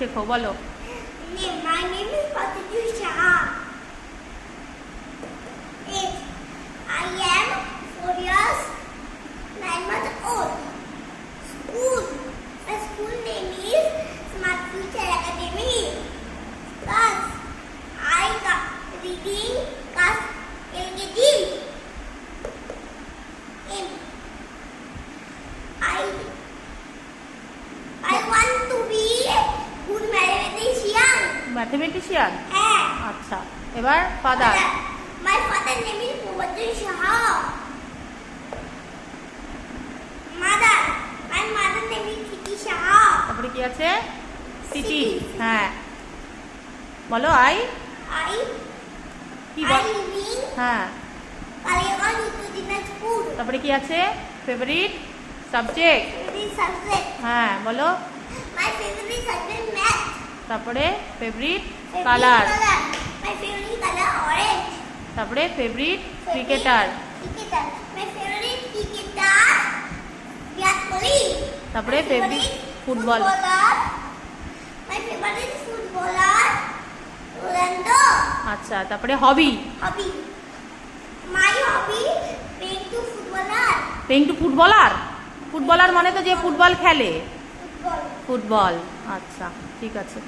শেখো, বলো। My name is Pratibha Shah. I am 4 years, 9 months old. School. My school name is Smart Future Academy. Class. I reading class LKG. I want to be good mathematician. Mathematician. হ্যাঁ। আচ্ছা, এবার father. My father name is Pratibha Shah. Mother. My mother name is Titi Shah. তারপরে কি আছে? City. হ্যাঁ, বলো। I কি বল? living হ্যাঁ, Kaliaganj, Uttar Dinajpur. তারপরে কি আছে? Favourite subject. Favorite subject. হ্যাঁ, বলো। My favorite subject math. তারপরে favourite Favorite colour. color. My favorite color orange. তারপরে favourite cricketer. Cricketer. My favorite cricketer Virat Kohli. তারপরে My favourite football. footballer. My favorite footballer Ronaldo. আচ্ছা, তারপরে হবি। Hobby. My hobby playing to footballer. Playing two footballer. Footballer মানে তো যে football খেলে। Football. Football. আচ্ছা, ঠিক আছে।